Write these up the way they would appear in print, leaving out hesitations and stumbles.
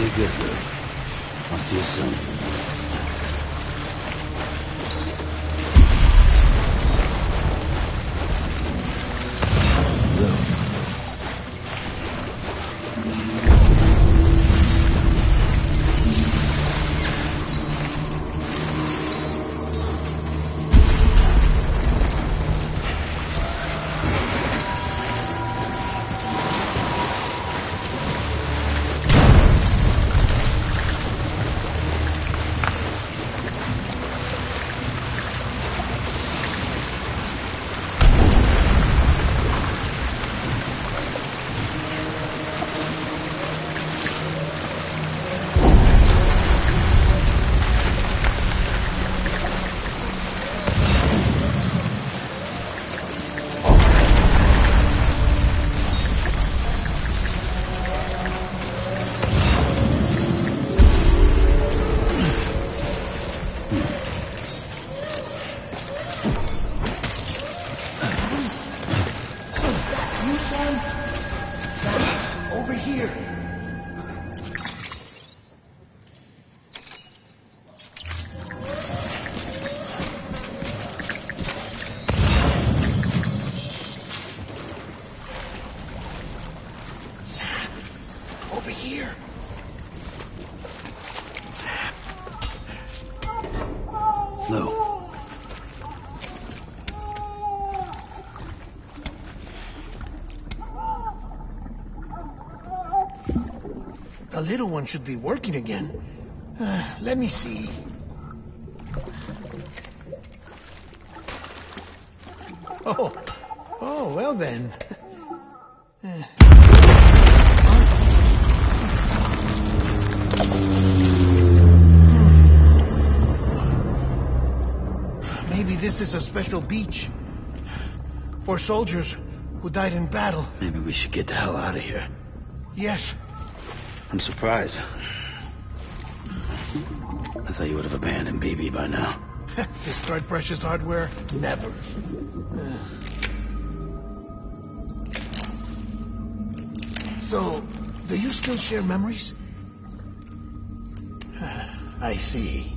Very good, Lou. I'll see you soon. The little one should be working again. Let me see. Oh, well then. Maybe this is a special beach for soldiers who died in battle. Maybe we should get the hell out of here. Yes. I'm surprised. I thought you would have abandoned BB by now. Destroyed precious hardware? Never. So, do you still share memories? I see.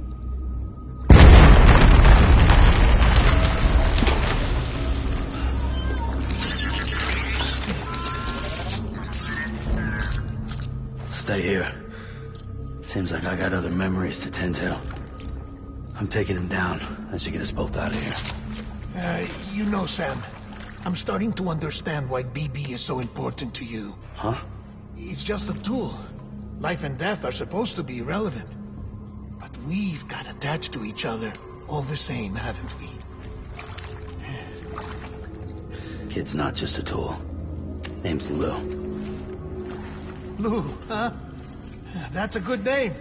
Stay here. Seems like I got other memories to tend to. I'm taking him down. That should get us both out of here. You know, Sam, I'm starting to understand why BB is so important to you. Huh? It's just a tool. Life and death are supposed to be irrelevant. But we've got attached to each other all the same, haven't we? Kid's not just a tool. Name's Lou. Lou, huh? That's a good name.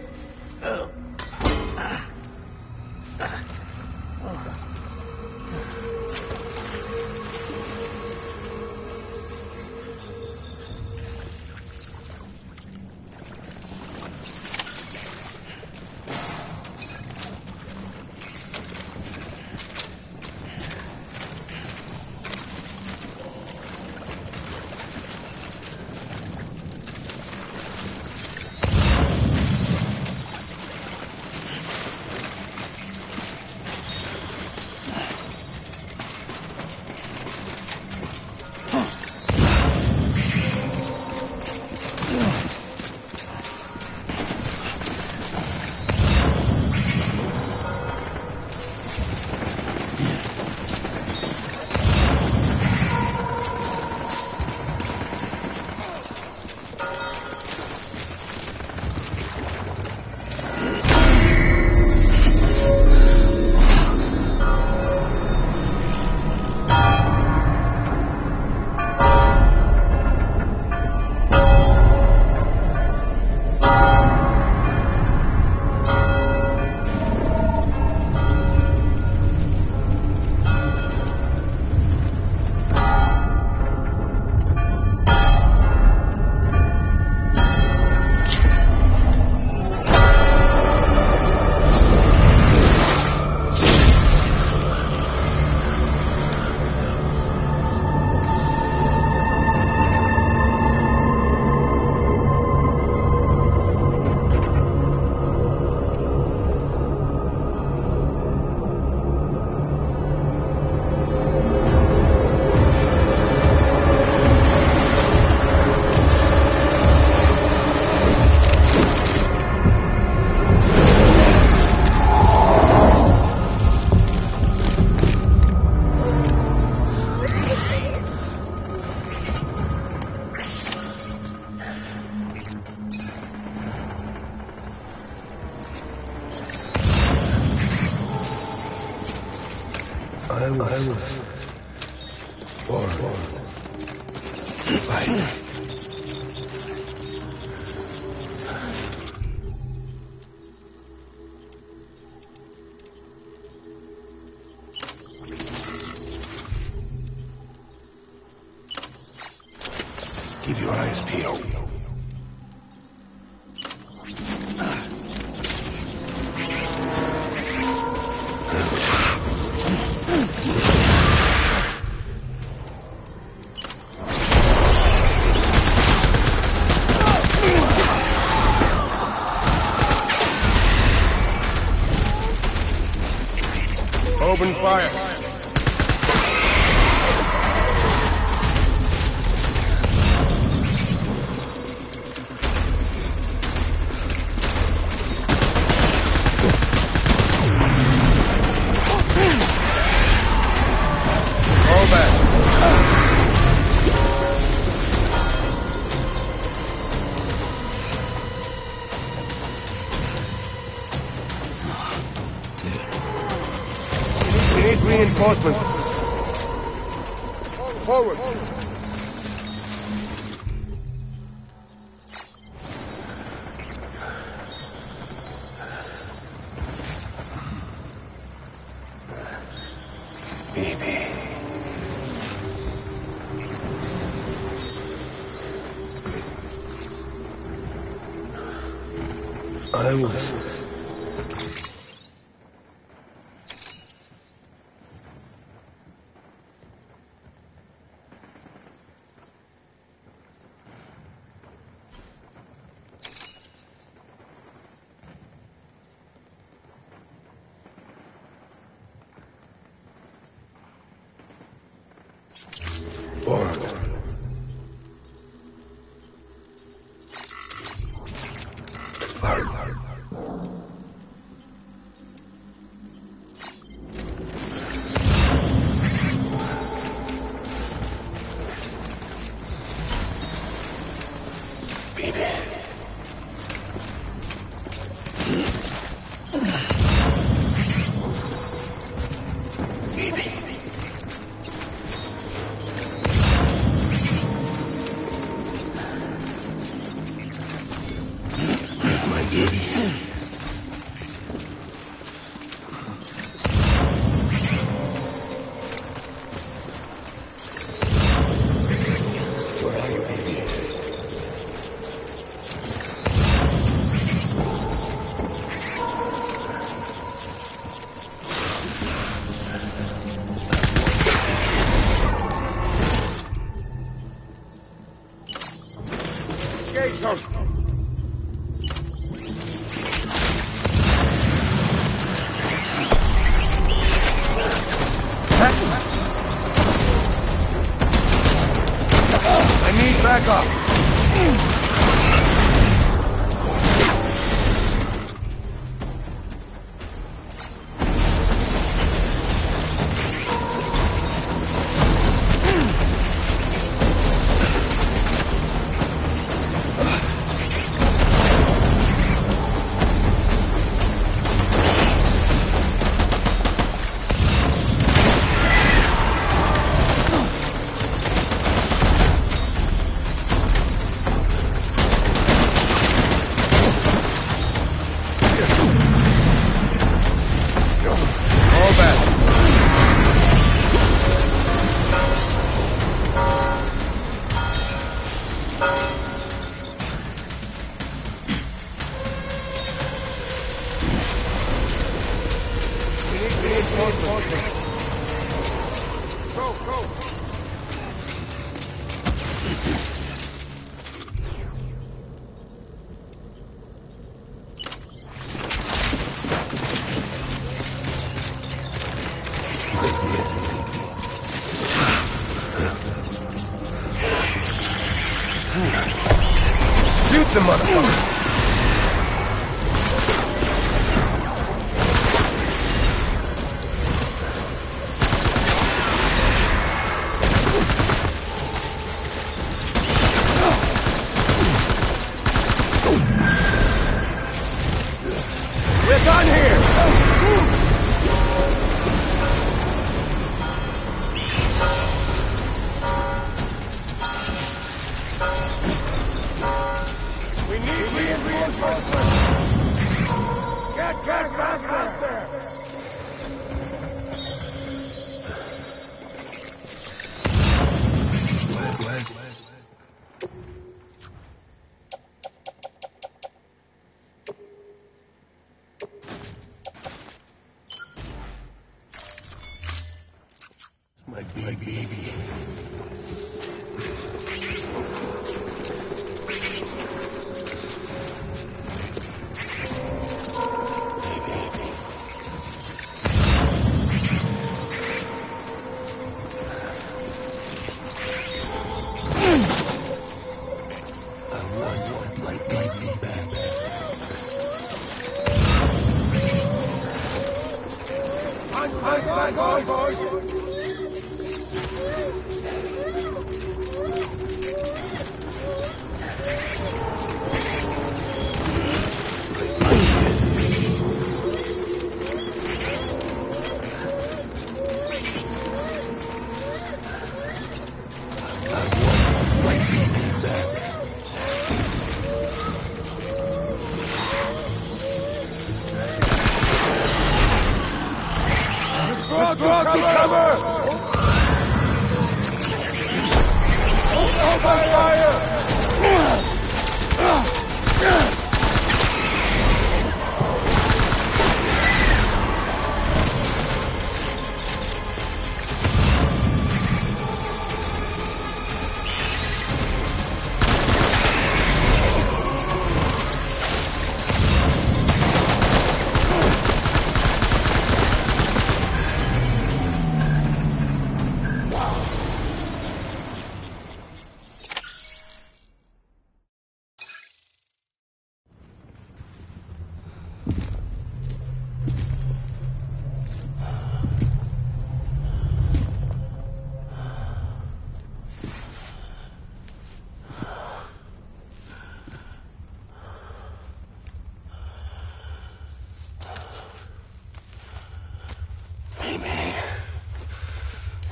I will. Fight. Keep your eyes peeled. Open fire. Reinforcements. Forward. Baby. I will. Back up. Shoot the motherfucker! We're done here! Get back there! My baby.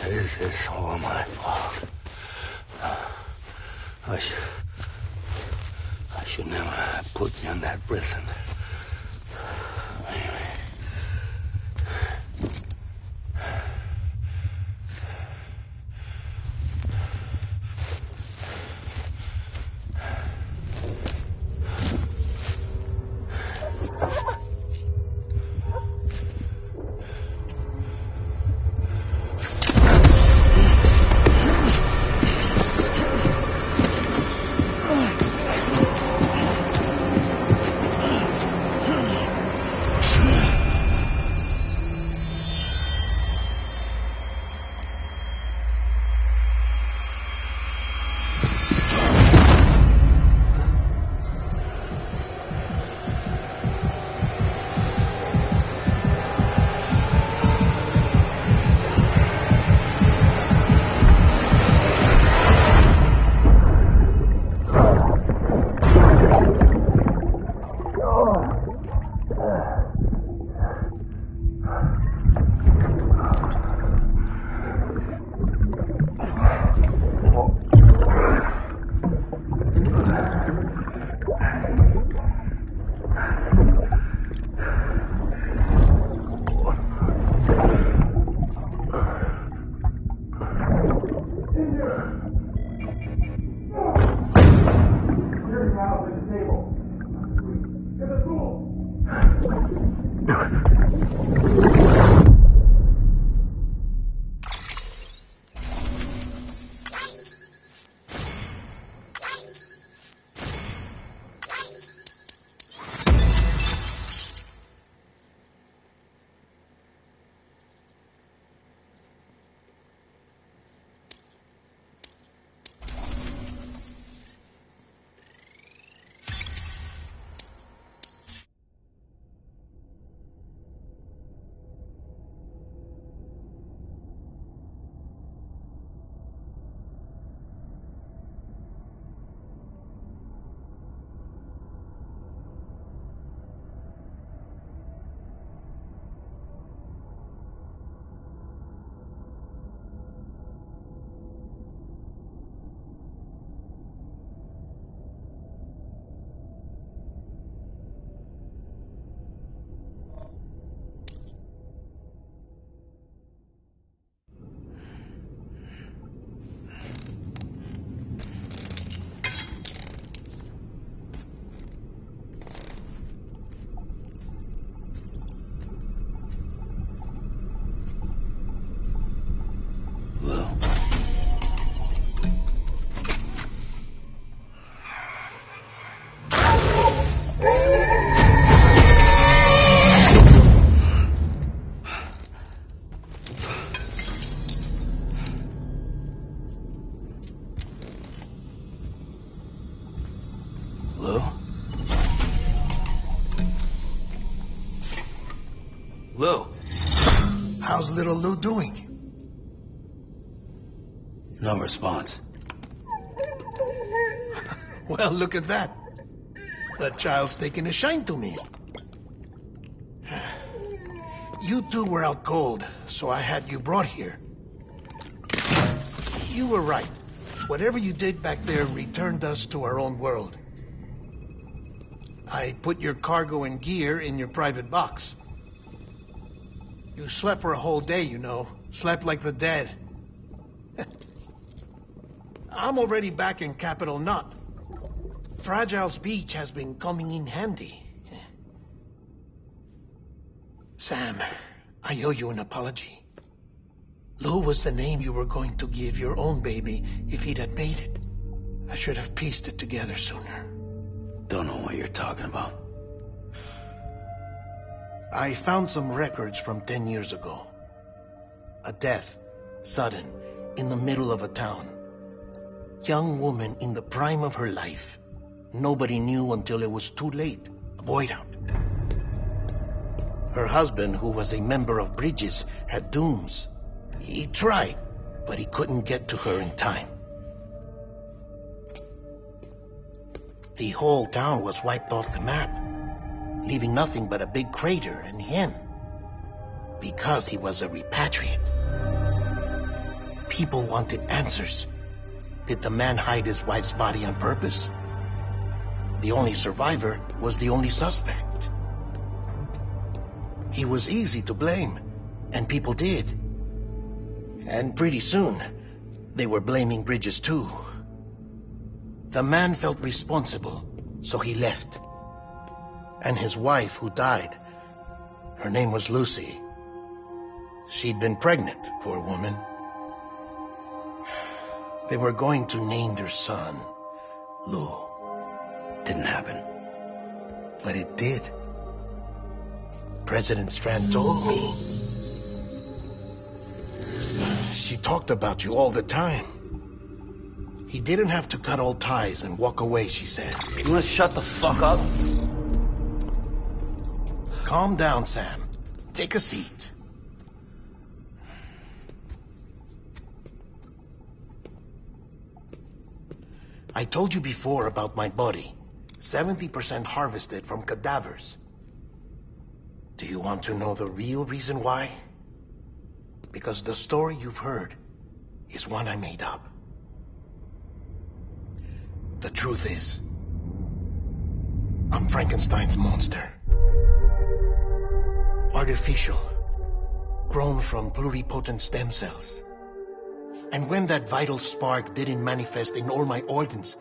This is all my fault. I should never have put you in that prison. Lou? Lou? How's little Lou doing? No response. Well, look at that. That child's taking a shine to me. You two were out cold, so I had you brought here. You were right. Whatever you did back there returned us to our own world. I put your cargo and gear in your private box. You slept for a whole day, you know. Slept like the dead. I'm already back in Capital Knot. Fragile's beach has been coming in handy. Sam, I owe you an apology. Lou was the name you were going to give your own baby if he'd had made it. I should have pieced it together sooner. Don't know what you're talking about. I found some records from 10 years ago. A death, sudden, in the middle of a town. Young woman in the prime of her life. Nobody knew until it was too late. A void out. Her husband, who was a member of Bridges, had dooms. He tried, but he couldn't get to her in time. The whole town was wiped off the map, leaving nothing but a big crater and him. Because he was a repatriate. People wanted answers. Did the man hide his wife's body on purpose? The only survivor was the only suspect. He was easy to blame, and people did. And pretty soon, they were blaming Bridges too. The man felt responsible, so he left. And his wife, who died, her name was Lucy. She'd been pregnant, poor woman. They were going to name their son Lou. Didn't happen. But it did. President Strand told me. She talked about you all the time. He didn't have to cut all ties and walk away, she said. You wanna shut the fuck up? Calm down, Sam. Take a seat. I told you before about my body. 70% harvested from cadavers. Do you want to know the real reason why? Because the story you've heard is one I made up. The truth is, I'm Frankenstein's monster. Artificial, grown from pluripotent stem cells. And when that vital spark didn't manifest in all my organs,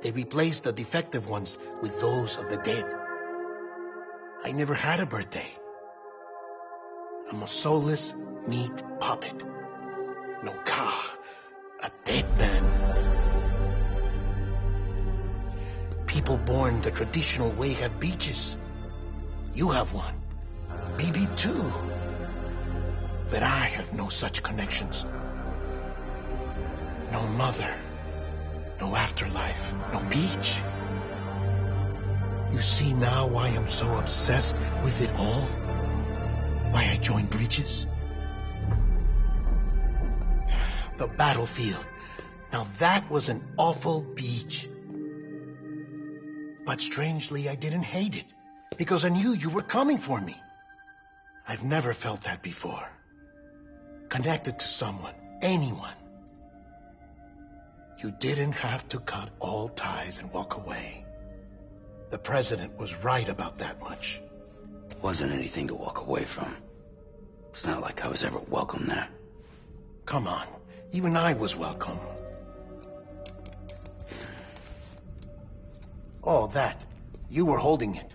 they replaced the defective ones with those of the dead. I never had a birthday. I'm a soulless meat puppet. No car, a dead man. People born the traditional way have beaches. You have one. Maybe two. But I have no such connections. No mother. No afterlife. No beach. You see now why I'm so obsessed with it all? Why I joined Bridges? The battlefield. Now that was an awful beach. But strangely, I didn't hate it. Because I knew you were coming for me. I've never felt that before. Connected to someone. Anyone. You didn't have to cut all ties and walk away. The president was right about that much. Wasn't anything to walk away from. It's not like I was ever welcome there. Come on. Even I was welcome. Oh, that. You were holding it.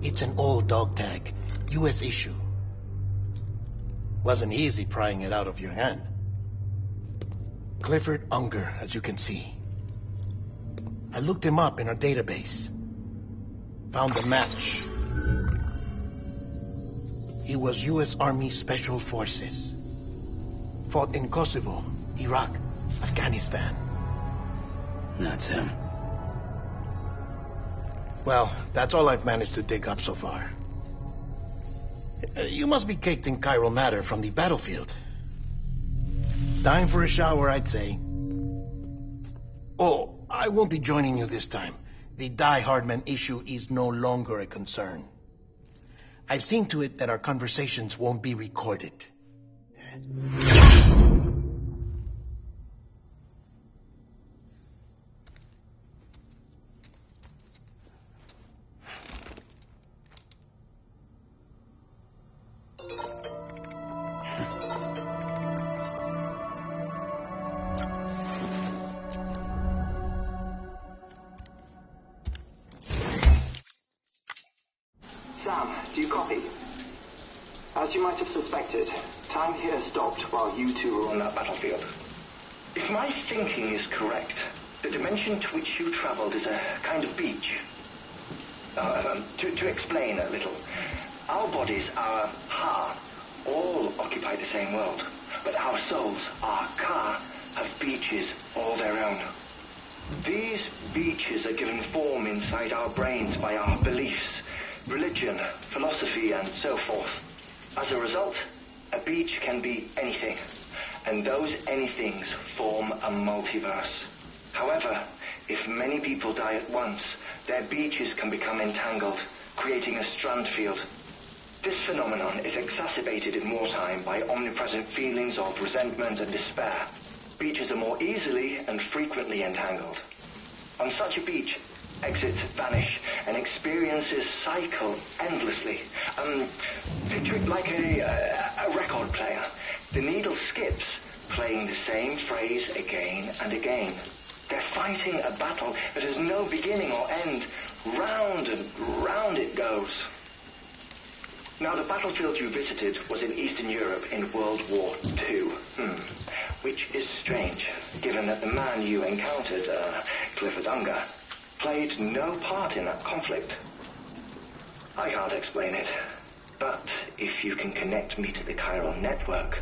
It's an old dog tag. U.S. issue. Wasn't easy prying it out of your hand. Clifford Unger, as you can see. I looked him up in our database. Found a match. He was U.S. Army Special Forces. Fought in Kosovo, Iraq, Afghanistan. That's him. Well, that's all I've managed to dig up so far. You must be caked in chiral matter from the battlefield. Time for a shower, I'd say. Oh, I won't be joining you this time. The Die Hardman issue is no longer a concern. I've seen to it that our conversations won't be recorded. Sam, do you copy? As you might have suspected, time here stopped while you two were on that battlefield. If my thinking is correct, the dimension to which you traveled is a kind of beach. To explain a little, our bodies, our ha, all occupy the same world, but our souls, our ka, have beaches all their own. These beaches are given form inside our brains by our beliefs, religion, philosophy, and so forth. As a result, a beach can be anything, and those anythings form a multiverse. However, if many people die at once, their beaches can become entangled, creating a strand field. This phenomenon is exacerbated in wartime by omnipresent feelings of resentment and despair. Beaches are more easily and frequently entangled. On such a beach, exits vanish and experiences cycle endlessly. Picture it like a record player. The needle skips, playing the same phrase again and again. They're fighting a battle that has no beginning or end. Round and round it goes. Now, the battlefield you visited was in Eastern Europe in World War II. Which is strange, given that the man you encountered, Clifford, played no part in that conflict. I can't explain it, but if you can connect me to the chiral network,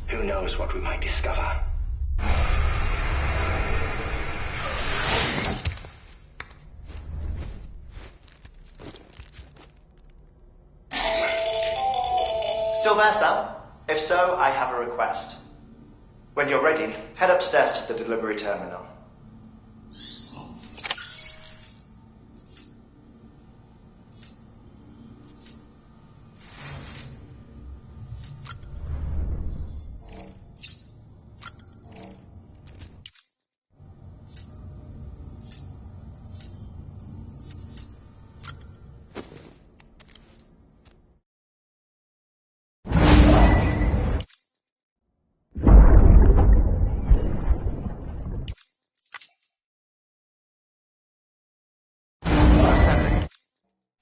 who knows what we might discover. Still there, Sam? If so, I have a request. When you're ready, head upstairs to the delivery terminal.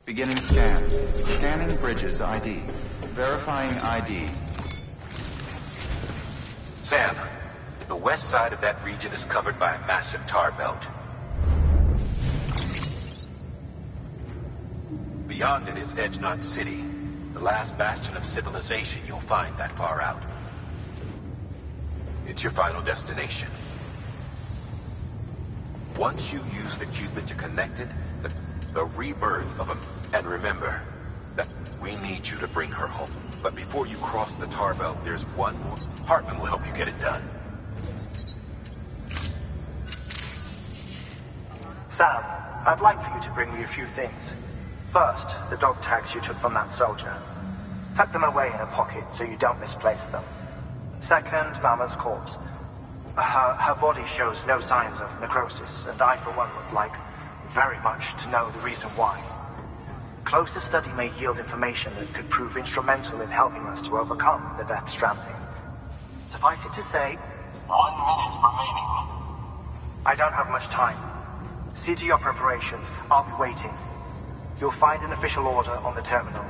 Beginning scan. Scanning bridges ID. Verifying ID. Sam, the west side of that region is covered by a massive tar belt. Beyond it is Edge Knot City, the last bastion of civilization you'll find that far out. It's your final destination. Once you use the Cupid, you're connected, the rebirth of a... And remember that we need you to bring her home. But before you cross the tar belt, there's one more. Hartman will help you get it done. Sam, I'd like for you to bring me a few things. First, the dog tags you took from that soldier. Tuck them away in a pocket so you don't misplace them. Second, Mama's corpse. Her body shows no signs of necrosis, and I, for one, would like very much to know the reason why. Closer study may yield information that could prove instrumental in helping us to overcome the Death Stranding. Suffice it to say, 1 minute remaining. I don't have much time. See to your preparations. I'll be waiting. You'll find an official order on the terminal.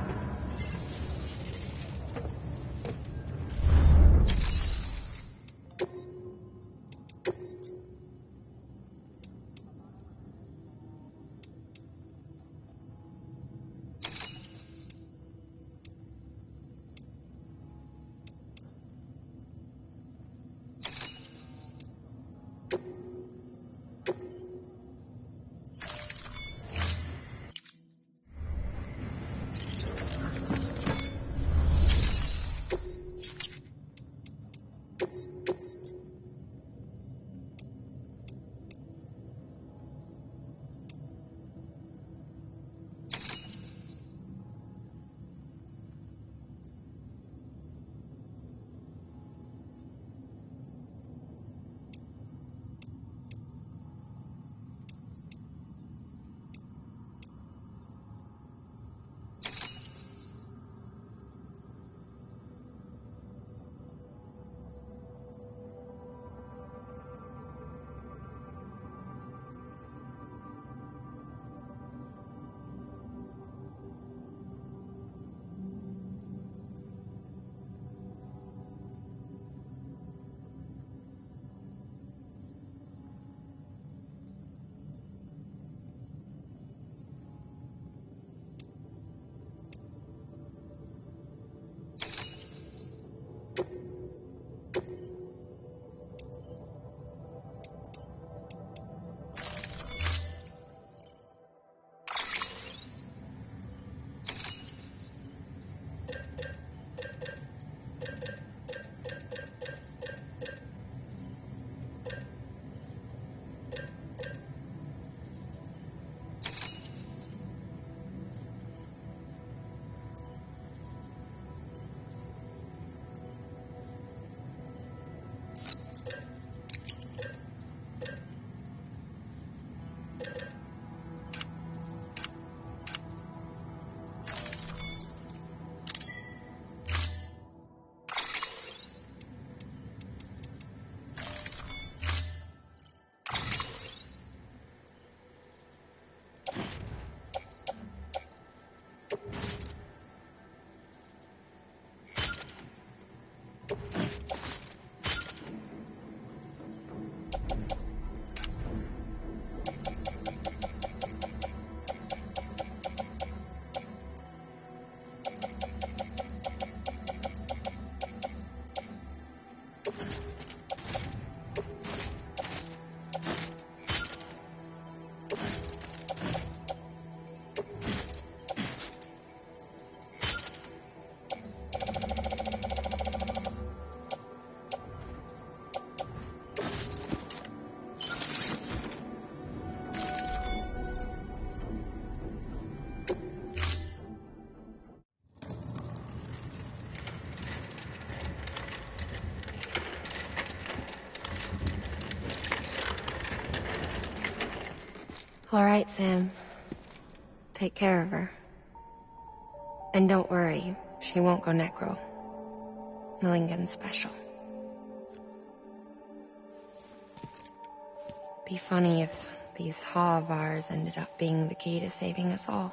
All right, Sam. Take care of her. And don't worry, she won't go necro. Milligan special. Be funny if these Ha of ours ended up being the key to saving us all.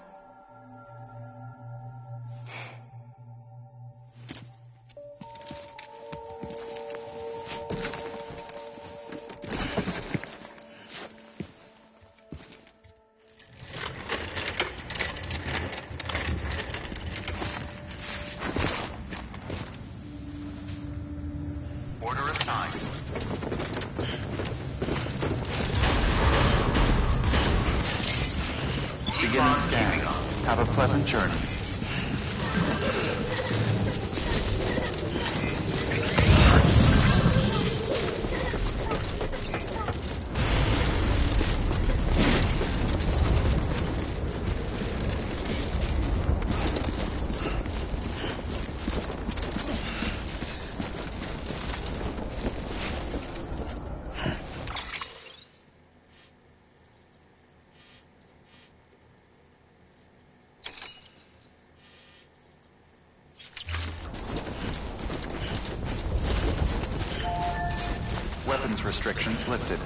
Order assigned. Beginning scan. Have a pleasant journey. Weapons restrictions lifted.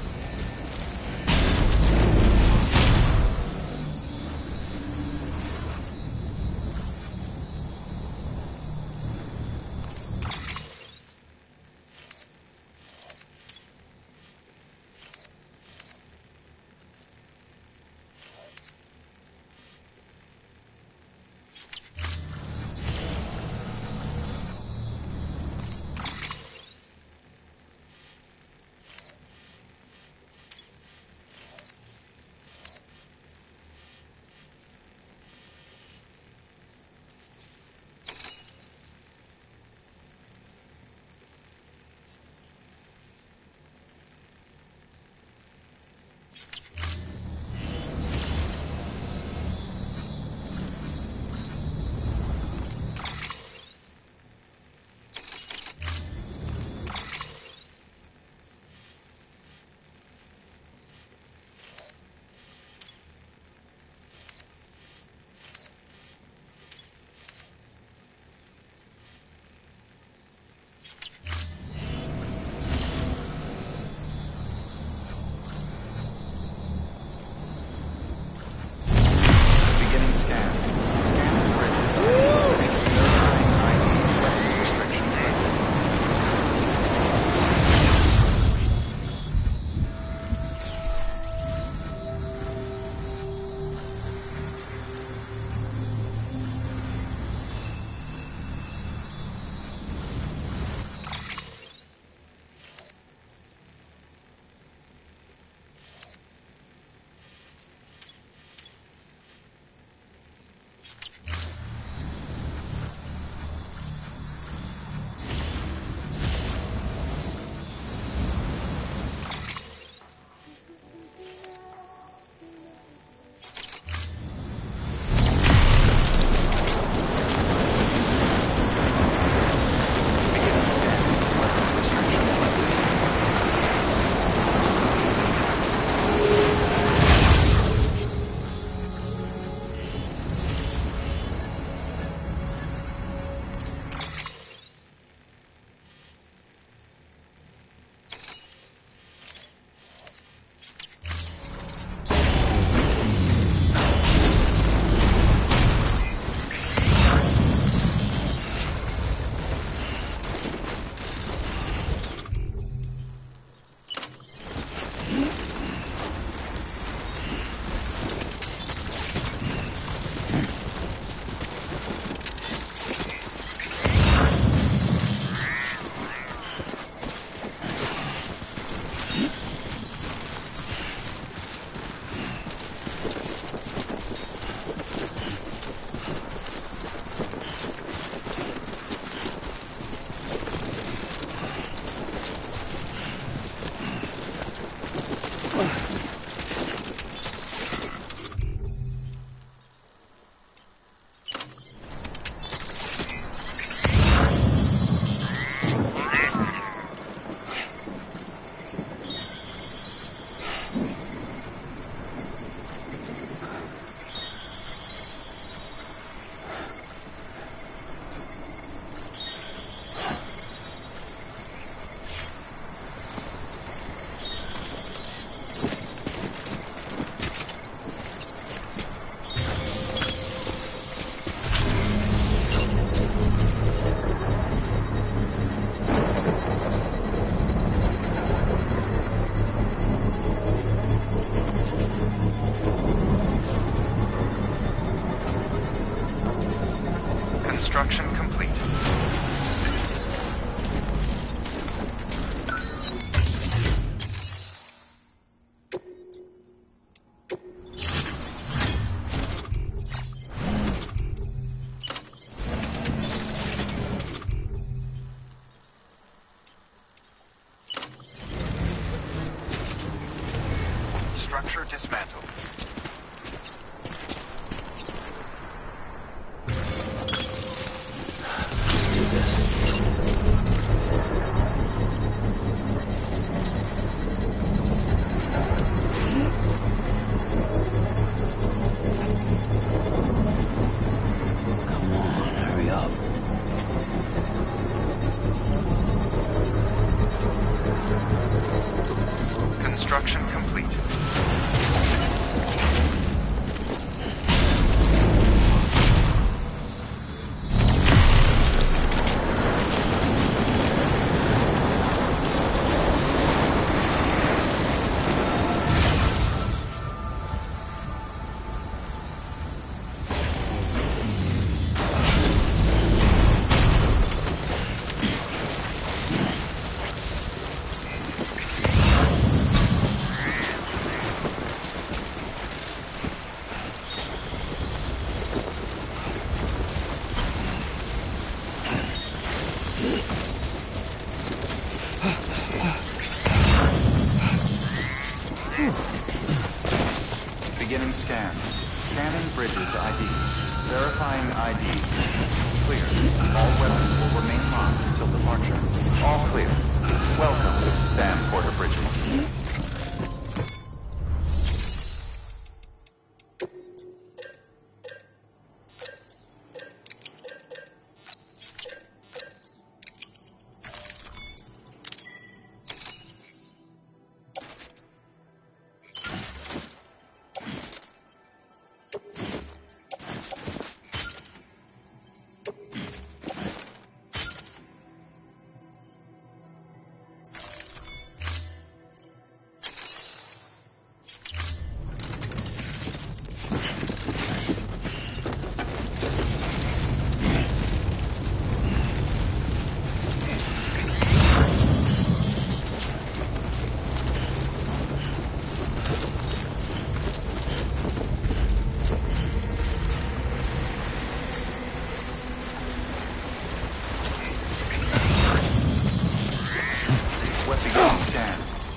Scanning Bridges ID. Verifying ID. Clear. All weapons will remain locked until departure. All clear. Welcome, Sam Porter Bridges.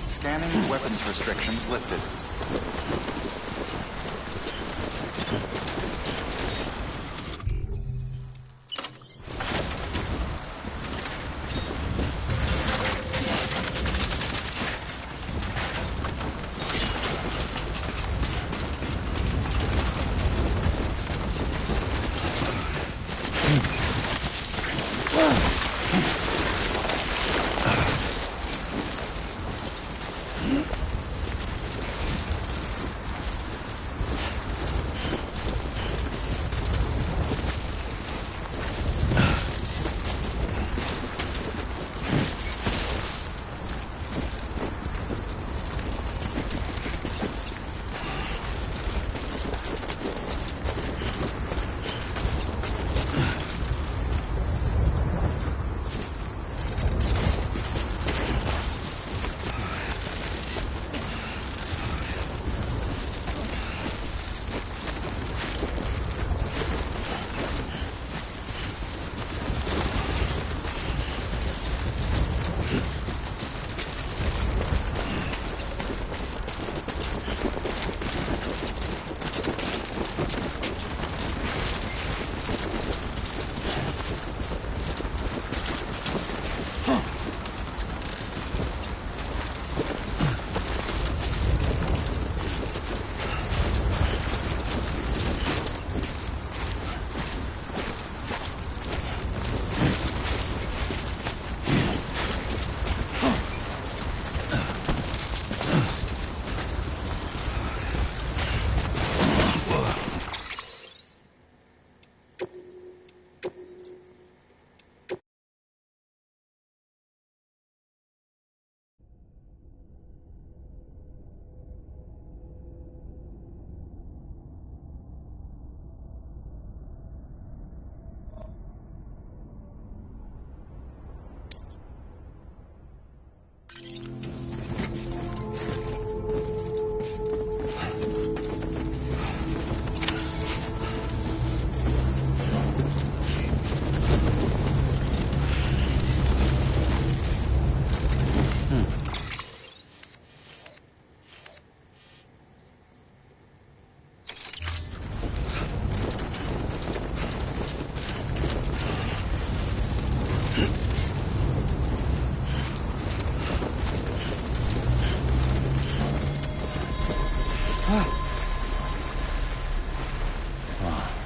Scanning weapons restrictions lifted.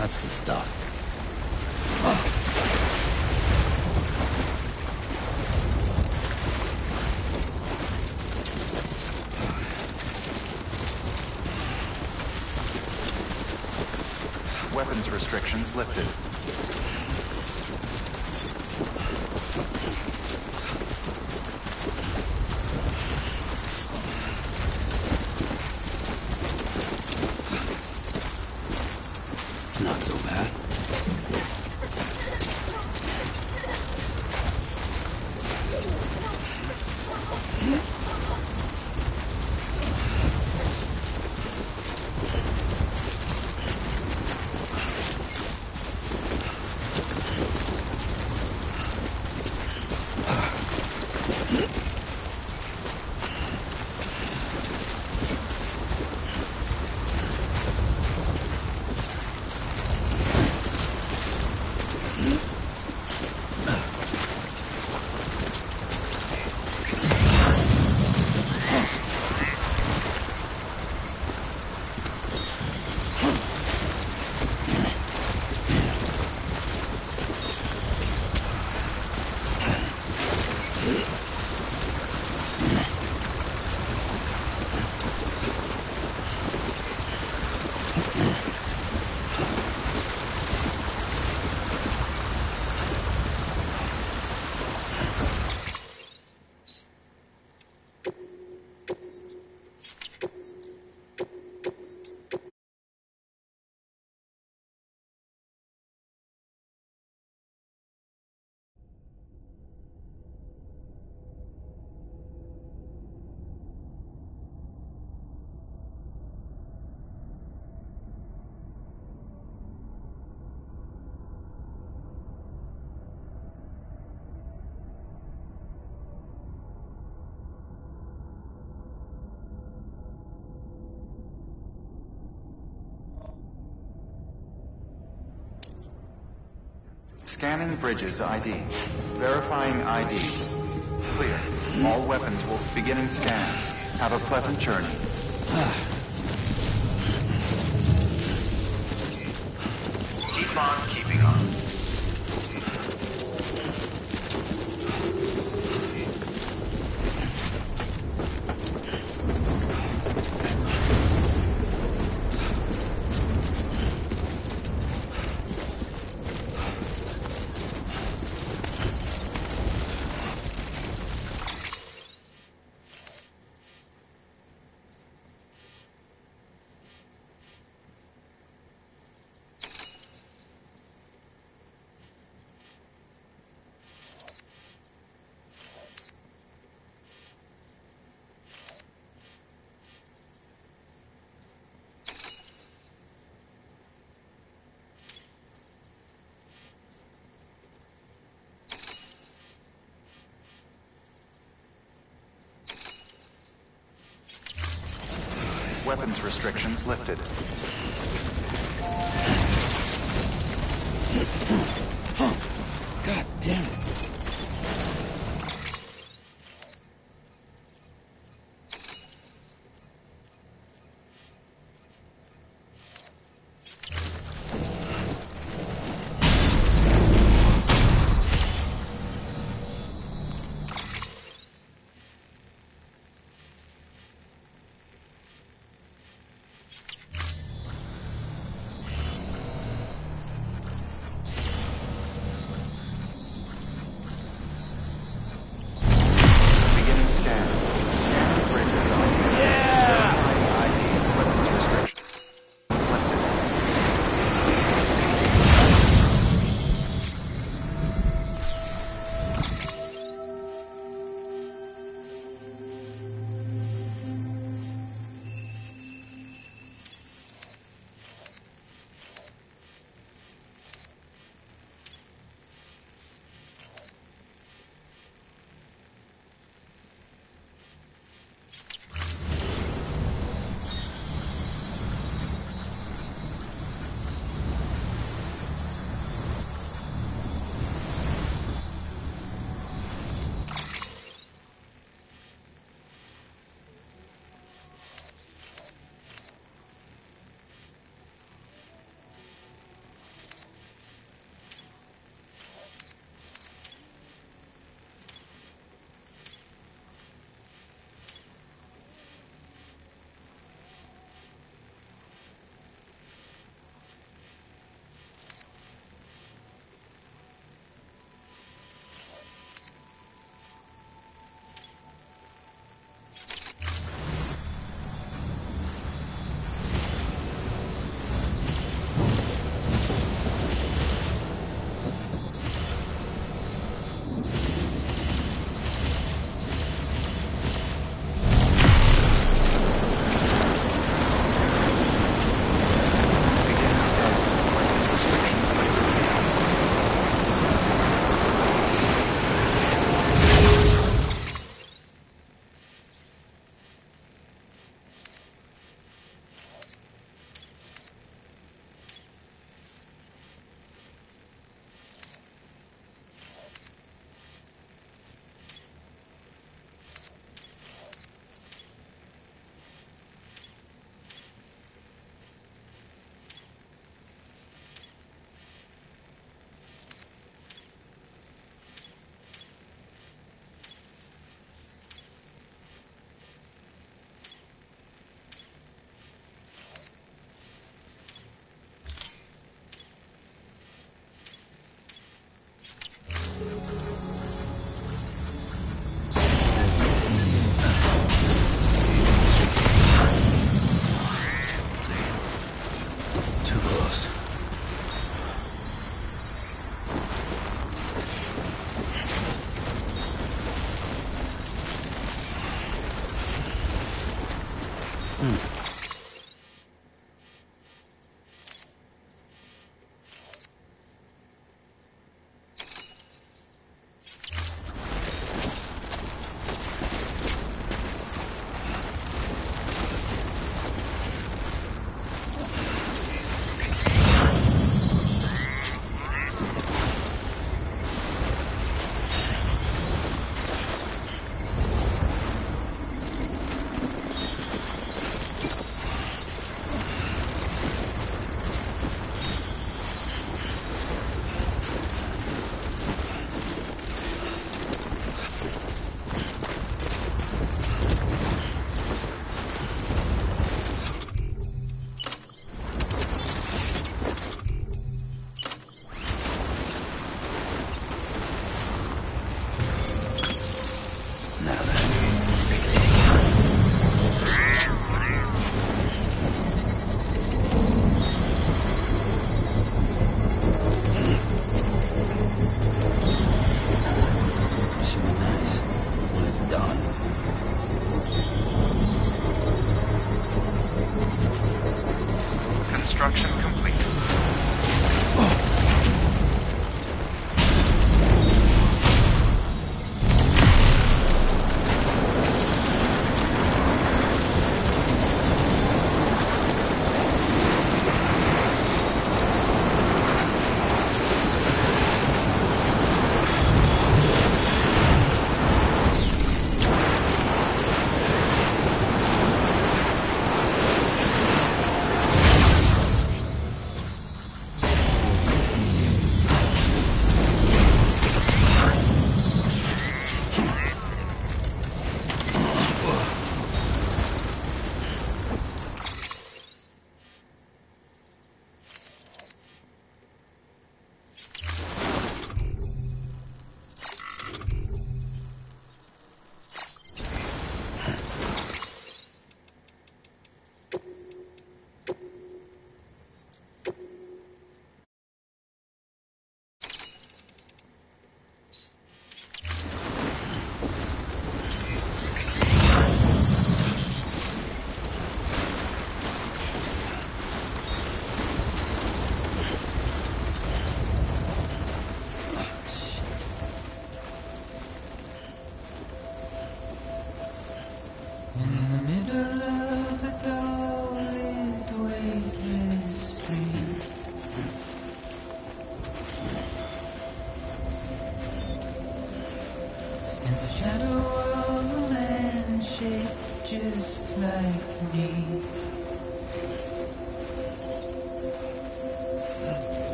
That's the stuff. Weapons restrictions lifted. It's not so bad. Scanning bridges ID. Verifying ID. Clear. All weapons will beginning scan. Have a pleasant journey. Keep on keeping on. Weapons restrictions lifted. God damn it.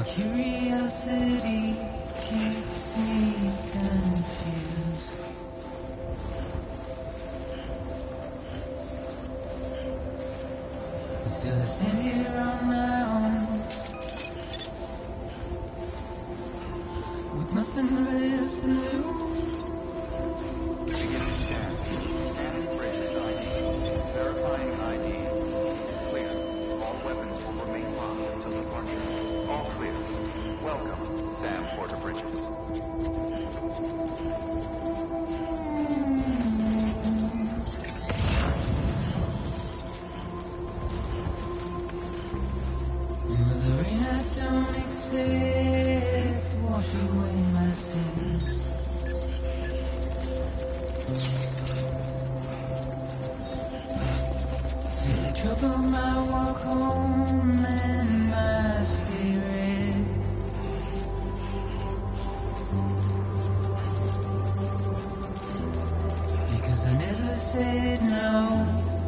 Your curiosity keeps me confused. Still I stand here on my own, with nothing left to lose. Beginning scan. Scanning bridges ID. Verifying ID. Clear. All weapons will remain locked until departure. All clear. Welcome, Sam Porter Bridges. Mother, I don't accept, wash away my sins. See the trouble my walk home and my spirit. Because I never said no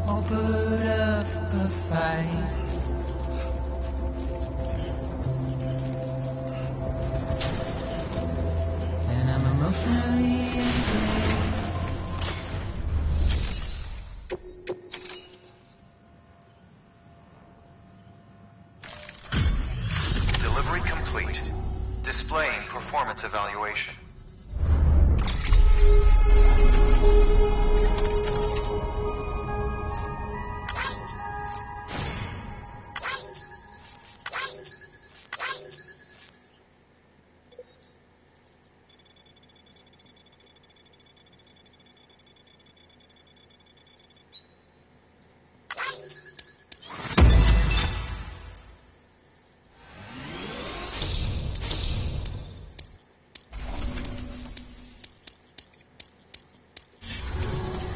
or put up a fight. And I'm emotionally injured. Delivery complete. Displaying performance evaluation.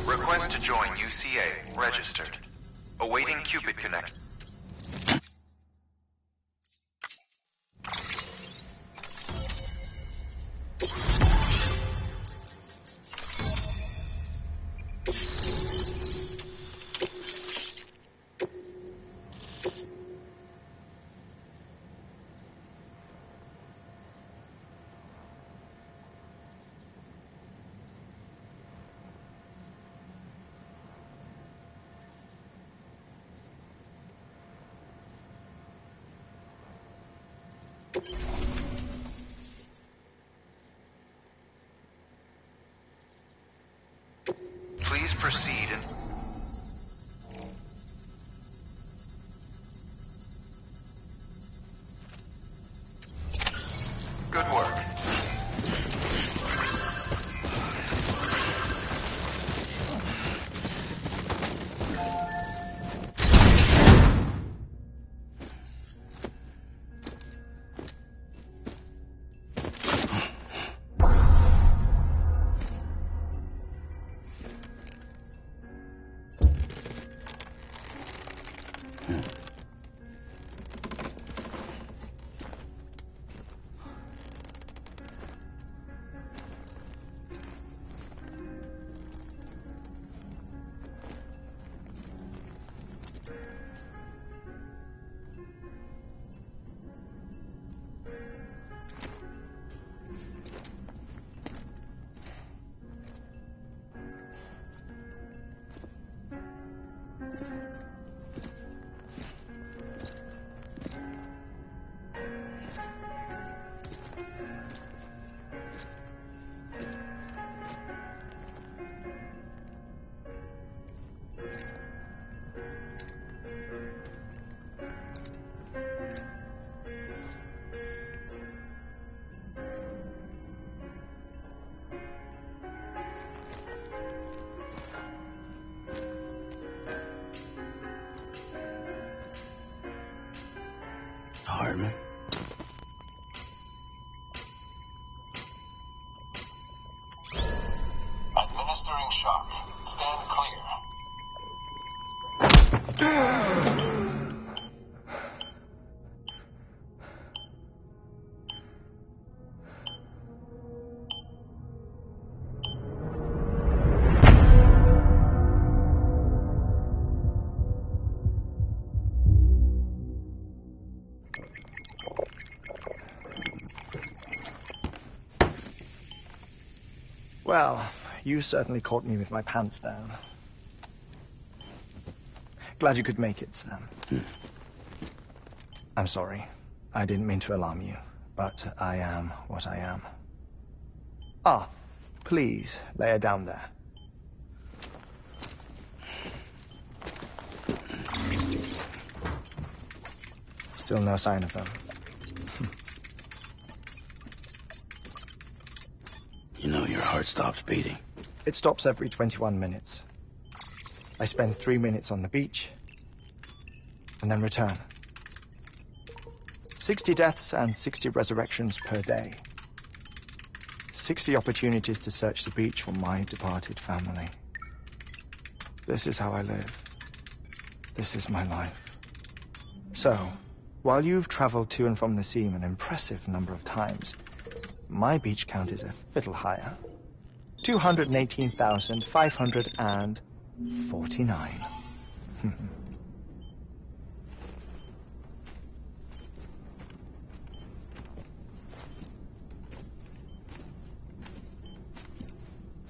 Request to join UCA. Registered. Awaiting Cupid connection. Please proceed and... Good work. Hartman. Administering shock. Stand clear. Well, you certainly caught me with my pants down. Glad you could make it, Sam. I'm sorry. I didn't mean to alarm you, but I am what I am. Ah, please, lay her down there. Still no sign of them. You know your heart stops beating. It stops every 21 minutes. I spend 3 minutes on the beach, and then return. 60 deaths and 60 resurrections per day. 60 opportunities to search the beach for my departed family. This is how I live. This is my life. So, while you've traveled to and from the seam an impressive number of times, my beach count is a little higher. 218,549.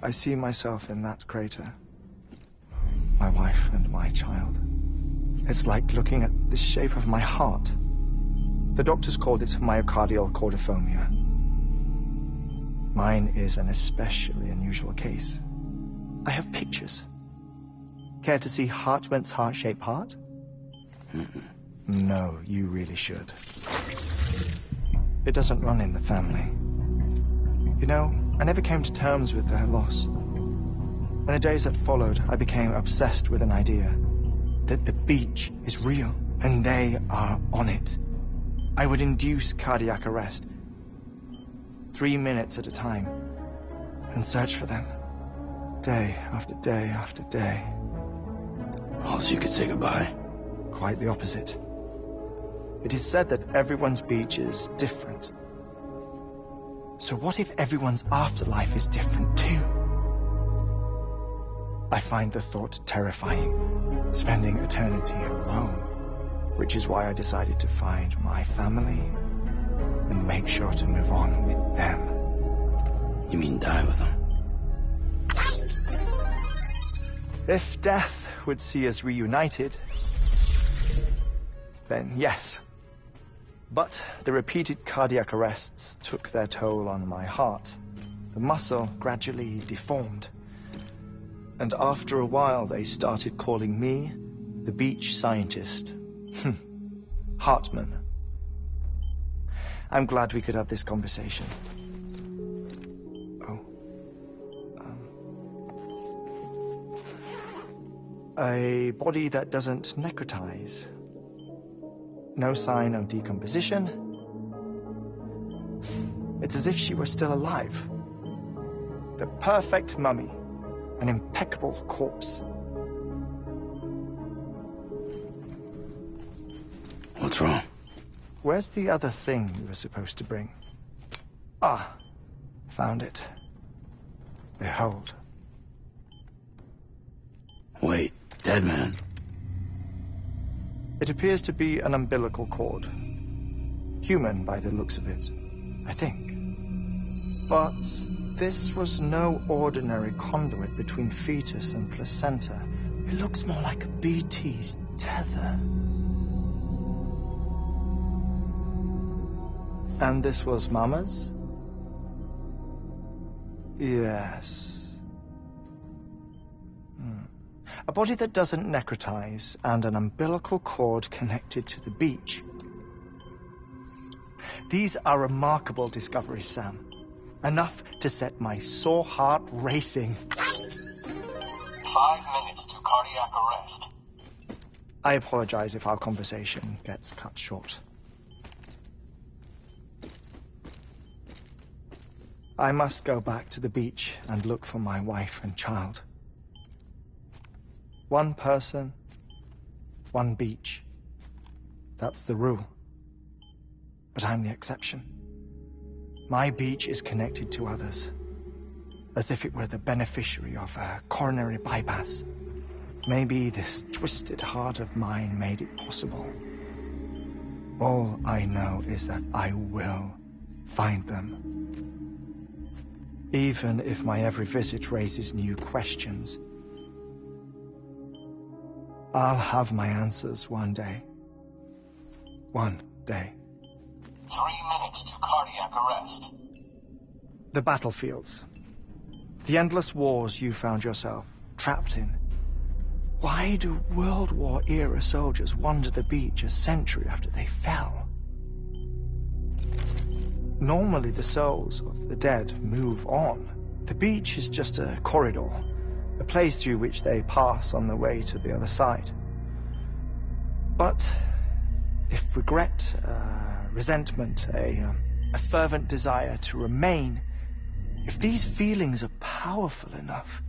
I see myself in that crater. My wife and my child. It's like looking at the shape of my heart. The doctors called it myocardial cordiformia. Mine is an especially unusual case. I have pictures. Care to see Hartmann's heart-shaped heart? No, you really should. It doesn't run in the family. You know, I never came to terms with their loss. In the days that followed, I became obsessed with an idea that the beach is real, and they are on it. I would induce cardiac arrest, 3 minutes at a time, and search for them, day after day after day. Oh, so you could say goodbye? Quite the opposite. It is said that everyone's beach is different. So what if everyone's afterlife is different too? I find the thought terrifying, spending eternity alone, which is why I decided to find my family and make sure to move on with them. You mean die with them? If death would see us reunited, then yes. But the repeated cardiac arrests took their toll on my heart. The muscle gradually deformed. And after a while, they started calling me the beach scientist. Hartmann. I'm glad we could have this conversation. A body that doesn't necrotize. No sign of decomposition. It's as if she were still alive. The perfect mummy. An impeccable corpse. What's wrong? Where's the other thing you were supposed to bring? Ah, found it. Behold. Wait, dead man? It appears to be an umbilical cord. Human by the looks of it, I think. But this was no ordinary conduit between fetus and placenta. It looks more like a BT's tether. And this was Mama's? Yes. A body that doesn't necrotize and an umbilical cord connected to the beach. These are remarkable discoveries, Sam. Enough to set my sore heart racing. 5 minutes to cardiac arrest. I apologize if our conversation gets cut short. I must go back to the beach and look for my wife and child. One person, one beach. That's the rule. But I'm the exception. My beach is connected to others, as if it were the beneficiary of a coronary bypass. Maybe this twisted heart of mine made it possible. All I know is that I will find them. even if my every visit raises new questions. I'll have my answers one day. One day. 3 minutes to cardiac arrest. The battlefields. The endless wars you found yourself trapped in. Why do World War-era soldiers wander the beach a century after they fell? Normally the souls of the dead move on. The beach is just a corridor, a place through which they pass on the way to the other side. But if regret, resentment, a fervent desire to remain, if these feelings are powerful enough,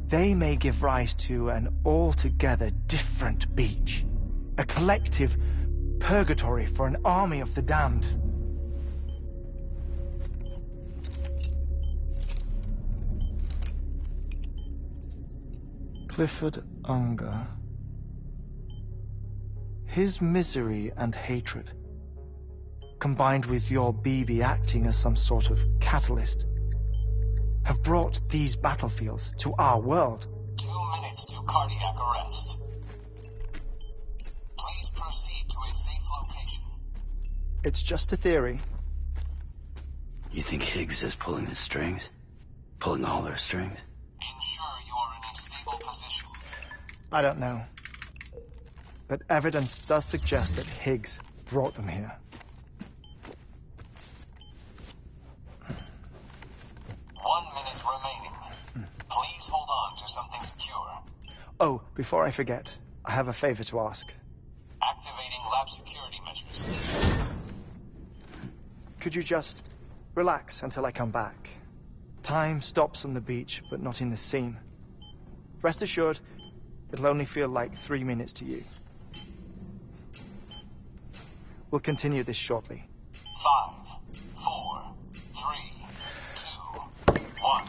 they may give rise to an altogether different beach, a collective purgatory for an army of the damned. Clifford Unger. His misery and hatred, combined with your BB acting as some sort of catalyst, have brought these battlefields to our world. 2 minutes to cardiac arrest. Please proceed to a safe location. It's just a theory. You think Higgs is pulling the strings? Pulling all their strings? Ensure you are in a stable position. I don't know. But evidence does suggest that Higgs brought them here. 1 minute remaining. Please hold on to something secure. Oh, before I forget, I have a favor to ask. Activating lab security measures. Could you just relax until I come back? Time stops on the beach, but not in the scene. Rest assured, it'll only feel like 3 minutes to you. We'll continue this shortly. 5, 4, 3, 2, 1.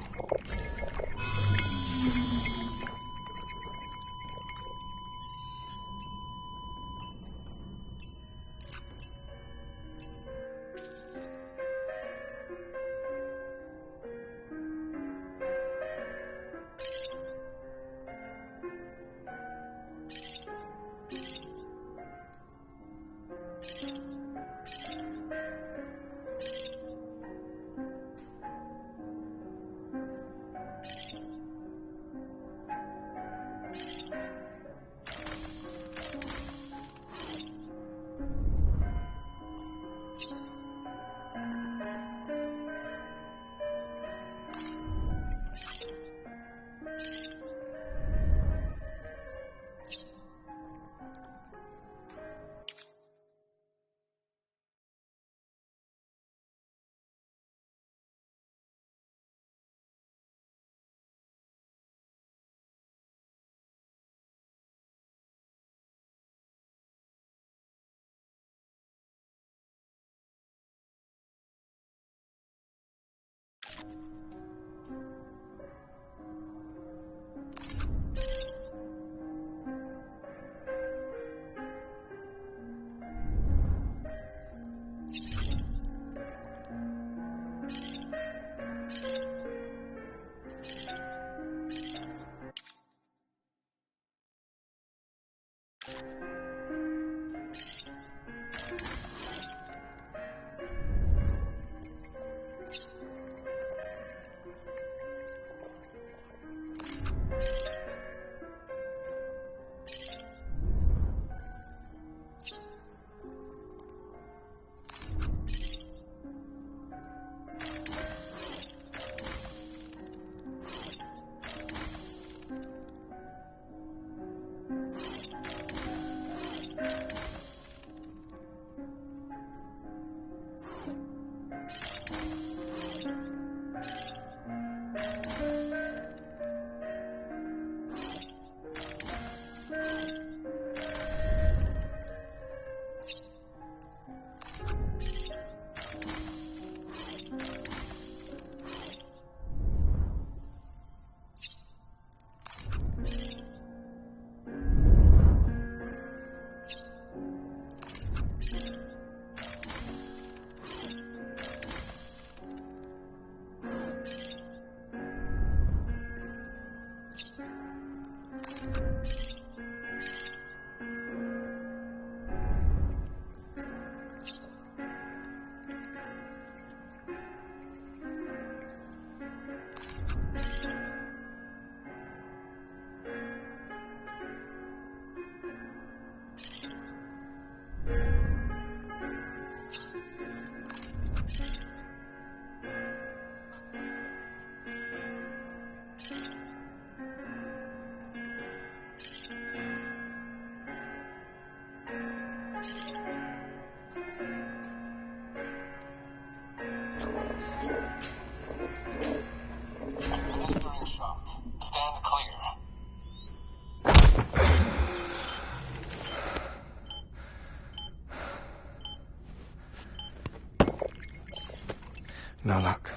No luck.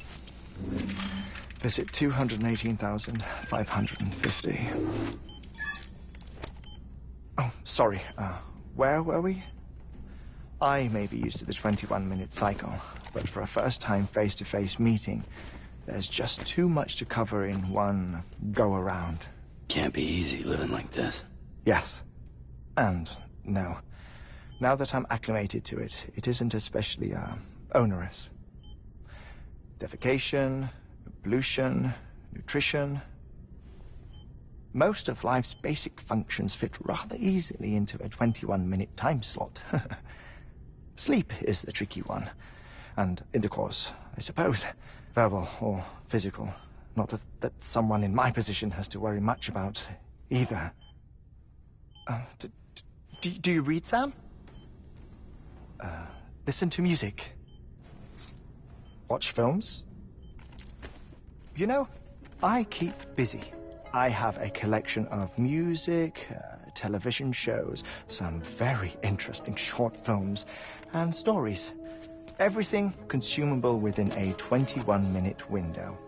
Visit 218,550. Oh, sorry. Where were we? I may be used to the 21-minute cycle, but for a first-time face-to-face meeting, there's just too much to cover in one go-around. Can't be easy living like this. Yes. And no. Now that I'm acclimated to it, it isn't especially, onerous. Defecation, pollution, nutrition. Most of life's basic functions fit rather easily into a 21-minute time slot. Sleep is the tricky one. And intercourse, I suppose. Verbal or physical. Not that someone in my position has to worry much about either. Do you read, Sam? Listen to music. Watch films. You know, I keep busy. I have a collection of music, television shows, some very interesting short films, and stories. Everything consumable within a 21-minute window.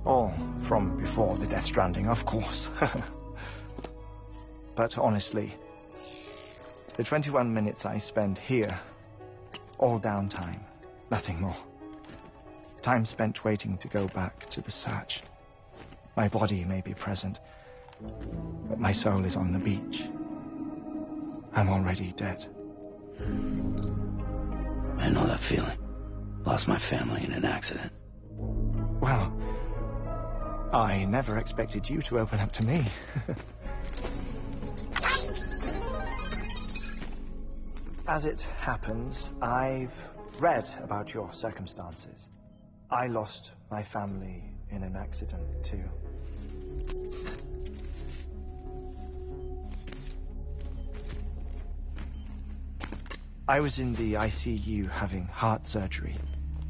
All from before the Death Stranding, of course. But honestly, the 21 minutes I spend here, all downtime, nothing more. Time spent waiting to go back to the search. My body may be present, but my soul is on the beach. I'm already dead. I know that feeling. Lost my family in an accident. Well, I never expected you to open up to me. As it happens, I've read about your circumstances. I lost my family in an accident, too. I was in the ICU having heart surgery,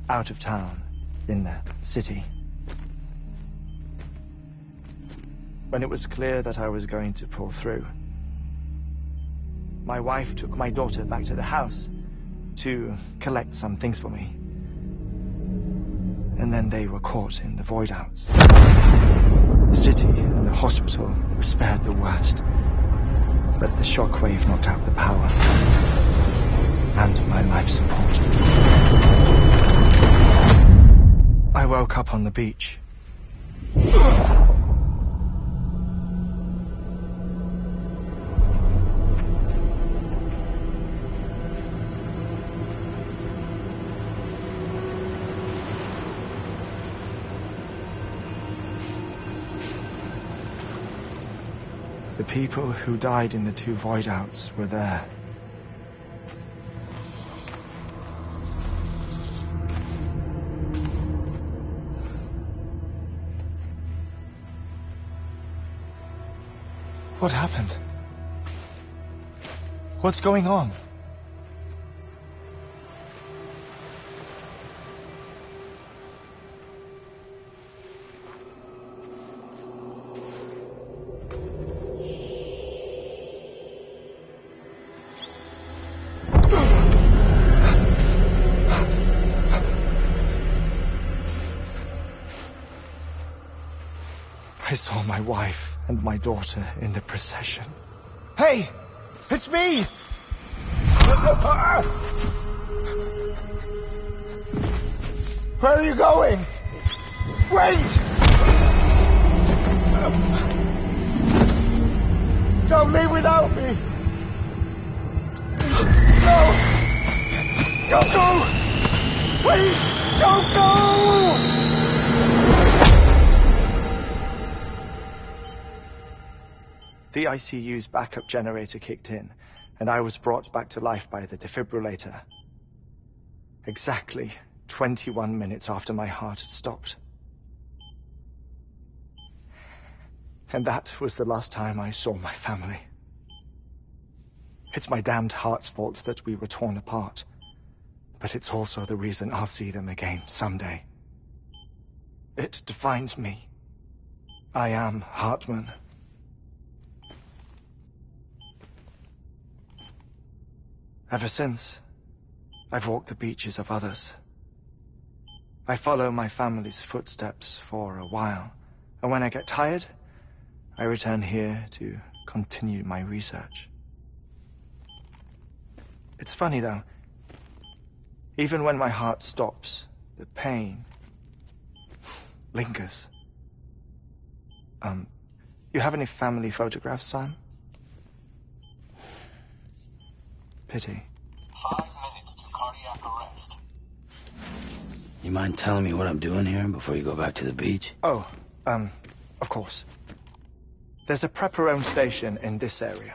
out of town, in the city. When it was clear that I was going to pull through, my wife took my daughter back to the house to collect some things for me. And then they were caught in the void outs. The city and the hospital were spared the worst, but the shockwave knocked out the power and my life support. I woke up on the beach. The people who died in the 2 void outs were there. What happened? What's going on? I saw my wife and my daughter in the procession. Hey! It's me! Where are you going? Wait! Don't leave without me! No! Don't go! Please, don't go! The ICU's backup generator kicked in, and I was brought back to life by the defibrillator. Exactly 21 minutes after my heart had stopped. And that was the last time I saw my family. It's my damned heart's fault that we were torn apart, but it's also the reason I'll see them again someday. It defines me. I am Hartman. Ever since, I've walked the beaches of others, I follow my family's footsteps for a while, and when I get tired, I return here to continue my research. It's funny, though. Even when my heart stops, the pain lingers. You have any family photographs, Sam? Pity. 5 minutes to cardiac arrest. You mind telling me what I'm doing here before you go back to the beach? Oh, of course. There's a prepper-owned station in this area.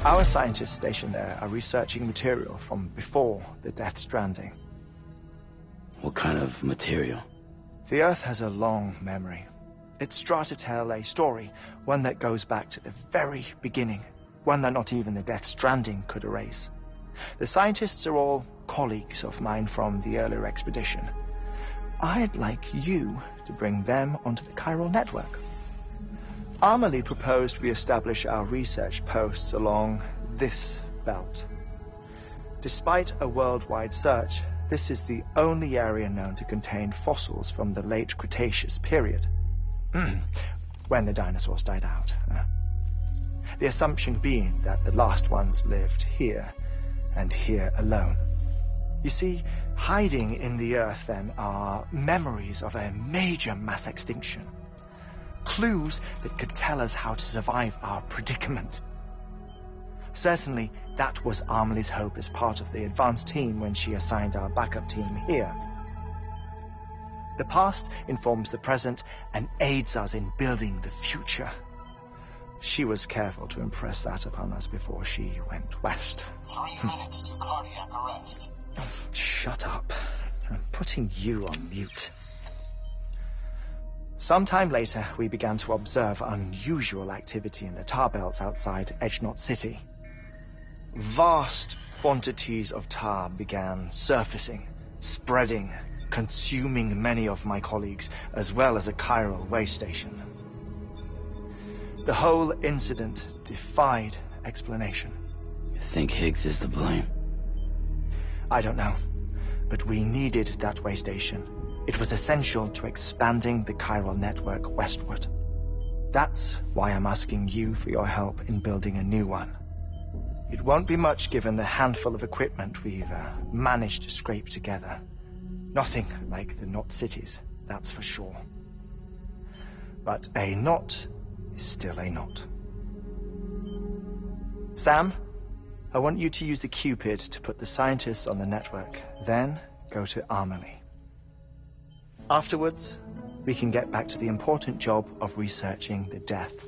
Our scientists stationed there are researching material from before the Death Stranding. What kind of material? The Earth has a long memory. It's trying to tell a story, one that goes back to the very beginning, one that not even the Death Stranding could erase. The scientists are all colleagues of mine from the earlier expedition. I'd like you to bring them onto the chiral network. Amelie proposed we establish our research posts along this belt. Despite a worldwide search, this is the only area known to contain fossils from the late Cretaceous period, when the dinosaurs died out. The assumption being that the last ones lived here, and here alone. You see, hiding in the Earth, then, are memories of a major mass extinction. Clues that could tell us how to survive our predicament. Certainly, that was Amelie's hope as part of the advanced team when she assigned our backup team here. The past informs the present and aids us in building the future. She was careful to impress that upon us before she went west. 3 minutes to cardiac arrest. Oh, shut up. I'm putting you on mute. Sometime later, we began to observe unusual activity in the tar belts outside Edgenot City. Vast quantities of tar began surfacing, spreading, consuming many of my colleagues, as well as a chiral way station. The whole incident defied explanation. You think Higgs is to blame? I don't know, but we needed that way station. It was essential to expanding the chiral network westward. That's why I'm asking you for your help in building a new one. It won't be much given the handful of equipment we've managed to scrape together. Nothing like the knot cities, that's for sure. But a knot is still a knot. Sam, I want you to use the Cupid to put the scientists on the network, then go to Amelie. Afterwards, we can get back to the important job of researching the deaths.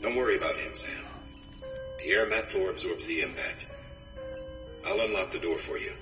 Don't worry about him, Sam. The air mat floor absorbs the impact. I'll unlock the door for you.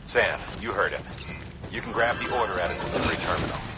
Sam, you heard him. You can grab the order at a delivery terminal.